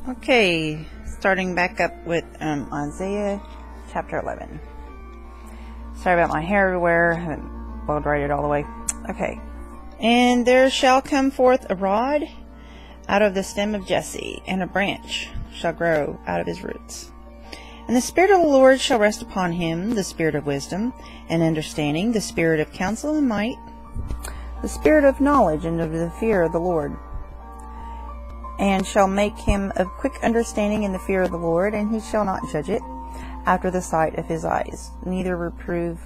Okay, starting back up with Isaiah chapter 11. Sorry about my hair everywhere. I haven't blow dried it all the way. Okay. And there shall come forth a rod out of the stem of Jesse, and a branch shall grow out of his roots. And the Spirit of the Lord shall rest upon him, the Spirit of wisdom and understanding, the Spirit of counsel and might, the Spirit of knowledge and of the fear of the Lord. And shall make him of quick understanding in the fear of the Lord, and he shall not judge it after the sight of his eyes, neither reprove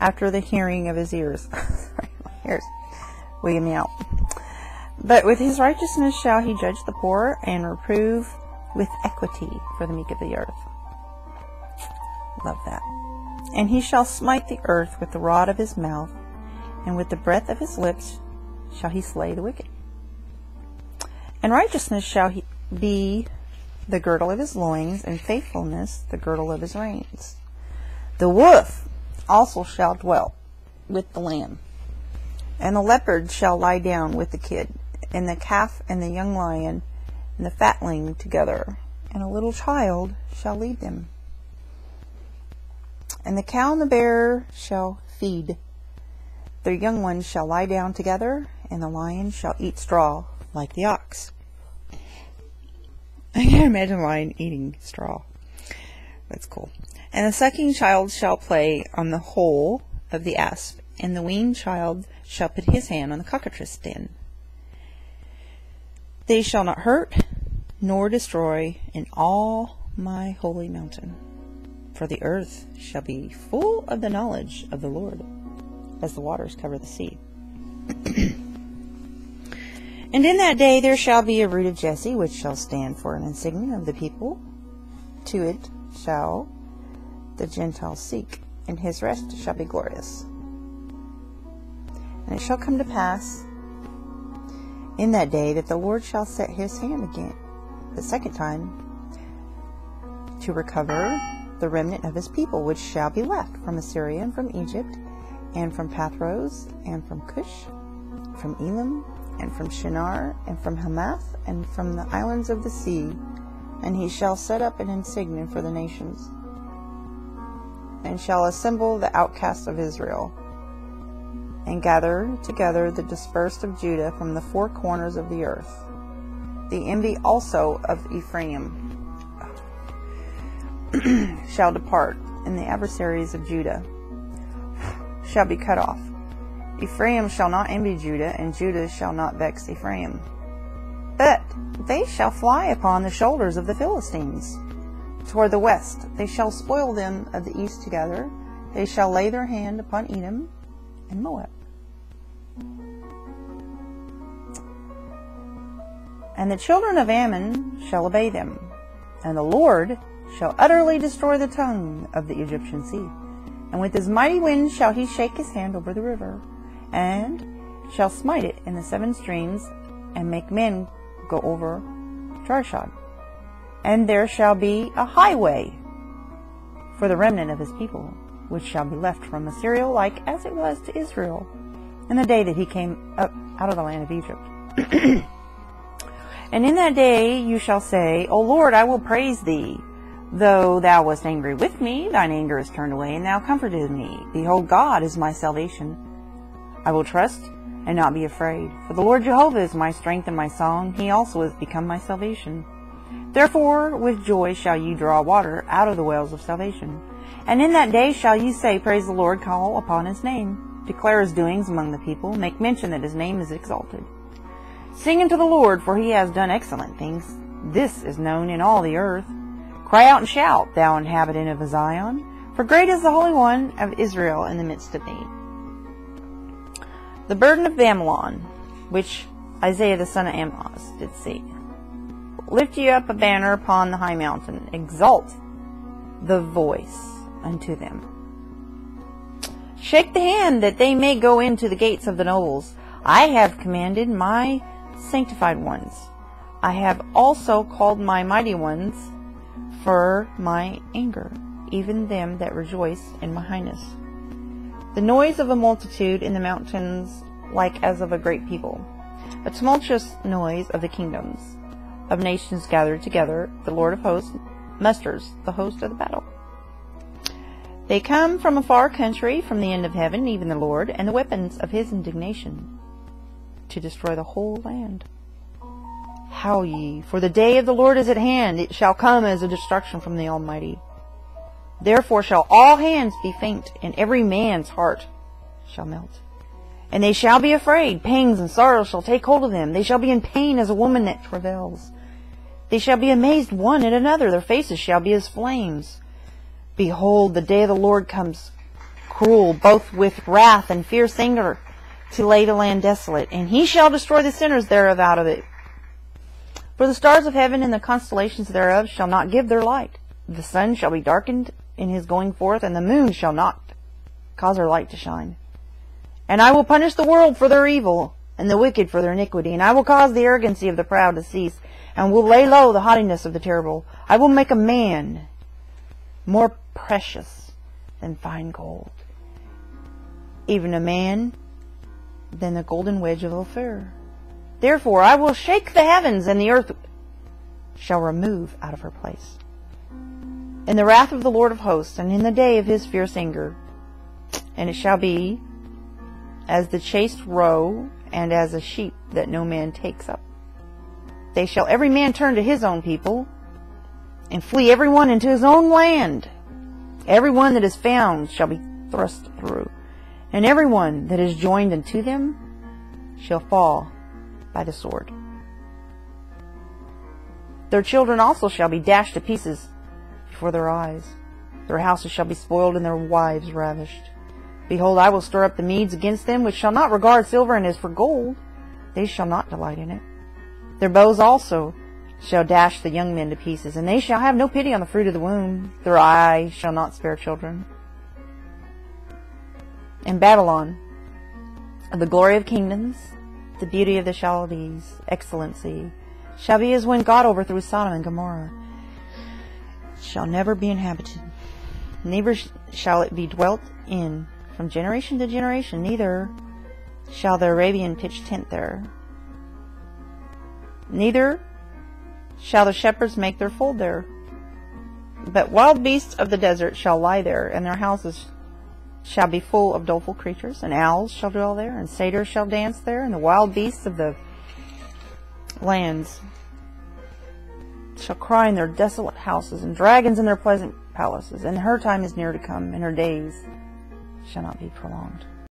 after the hearing of his ears. Sorry, my hair's wigging me out. But with his righteousness shall he judge the poor, and reprove with equity for the meek of the earth. Love that. And he shall smite the earth with the rod of his mouth, and with the breath of his lips shall he slay the wicked. And righteousness shall be the girdle of his loins, and faithfulness the girdle of his reins. The wolf also shall dwell with the lamb, and the leopard shall lie down with the kid, and the calf and the young lion and the fatling together, and a little child shall lead them. And the cow and the bear shall feed. Their young ones shall lie down together, and the lion shall eat straw like the ox. I can't imagine a lion eating straw. That's cool. And the sucking child shall play on the hole of the asp, and the weaned child shall put his hand on the cockatrice den. They shall not hurt nor destroy in all my holy mountain, for the earth shall be full of the knowledge of the Lord, as the waters cover the sea. And in that day there shall be a root of Jesse, which shall stand for an insignia of the people. To it shall the Gentiles seek, and his rest shall be glorious. And it shall come to pass in that day that the Lord shall set his hand again, the second time, to recover the remnant of his people, which shall be left from Assyria, and from Egypt, and from Pathros, and from Cush, from Elam, and from Shinar, and from Hamath, and from the islands of the sea. And he shall set up an insignia for the nations, and shall assemble the outcasts of Israel, and gather together the dispersed of Judah from the four corners of the earth. The envy also of Ephraim shall depart, and the adversaries of Judah shall be cut off. Ephraim shall not envy Judah, and Judah shall not vex Ephraim. But they shall fly upon the shoulders of the Philistines. Toward the west they shall spoil them of the east together. They shall lay their hand upon Edom and Moab. And the children of Ammon shall obey them. And the Lord shall utterly destroy the tongue of the Egyptian sea. And with his mighty wind shall he shake his hand over the river, and shall smite it in the seven streams, and make men go over Jarshad. And there shall be a highway for the remnant of his people, which shall be left from Assyria, like as it was to Israel in the day that he came up out of the land of Egypt. And in that day you shall say, O Lord, I will praise thee. Though thou wast angry with me, thine anger is turned away, and thou comforted me. Behold, God is my salvation. I will trust and not be afraid. For the Lord Jehovah is my strength and my song. He also has become my salvation. Therefore with joy shall ye draw water out of the wells of salvation. And in that day shall ye say, Praise the Lord, call upon his name. Declare his doings among the people. Make mention that his name is exalted. Sing unto the Lord, for he has done excellent things. This is known in all the earth. Cry out and shout, thou inhabitant of Zion, for great is the Holy One of Israel in the midst of thee. The burden of Babylon, which Isaiah the son of Amoz did see. Lift ye up a banner upon the high mountain, exalt the voice unto them. Shake the hand that they may go into the gates of the nobles. I have commanded my sanctified ones. I have also called my mighty ones for my anger, even them that rejoice in my highness. The noise of a multitude in the mountains, like as of a great people, a tumultuous noise of the kingdoms. of nations gathered together, the Lord of hosts musters the host of the battle. They come from a far country, from the end of heaven, even the Lord, and the weapons of his indignation, to destroy the whole land. Howl ye, for the day of the Lord is at hand. It shall come as a destruction from the Almighty. Therefore shall all hands be faint, and every man's heart shall melt. And they shall be afraid. Pangs and sorrows shall take hold of them. They shall be in pain as a woman that travails. They shall be amazed one at another. Their faces shall be as flames. Behold, the day of the Lord comes cruel, both with wrath and fierce anger, to lay the land desolate. And he shall destroy the sinners thereof out of it. For the stars of heaven and the constellations thereof shall not give their light. The sun shall be darkened in his going forth, and the moon shall not cause her light to shine. And I will punish the world for their evil, and the wicked for their iniquity. And I will cause the arrogancy of the proud to cease, and will lay low the haughtiness of the terrible. I will make a man more precious than fine gold, even a man than the golden wedge of Ophir. Therefore I will shake the heavens, and the earth shall remove out of her place. In the wrath of the Lord of hosts, and in the day of his fierce anger. And it shall be as the chased roe, and as a sheep that no man takes up. They shall every man turn to his own people, and flee every one into his own land. Every one that is found shall be thrust through, and every one that is joined unto them shall fall by the sword. Their children also shall be dashed to pieces before their eyes. Their houses shall be spoiled, and their wives ravished. Behold, I will stir up the Medes against them, which shall not regard silver, and as for gold, they shall not delight in it. Their bows also shall dash the young men to pieces, and they shall have no pity on the fruit of the womb. Their eye shall not spare children. And Babylon, the glory of kingdoms, the beauty of the Chaldees, excellency, shall be as when God overthrew Sodom and Gomorrah. It shall never be inhabited, neither shall it be dwelt in from generation to generation, neither shall the Arabian pitch tent there. Neither shall the shepherds make their fold there. But wild beasts of the desert shall lie there, and their houses shall be full of doleful creatures, and owls shall dwell there, and satyrs shall dance there, and the wild beasts of the lands shall cry in their desolate houses, and dragons in their pleasant palaces. And her time is near to come, and her days shall not be prolonged.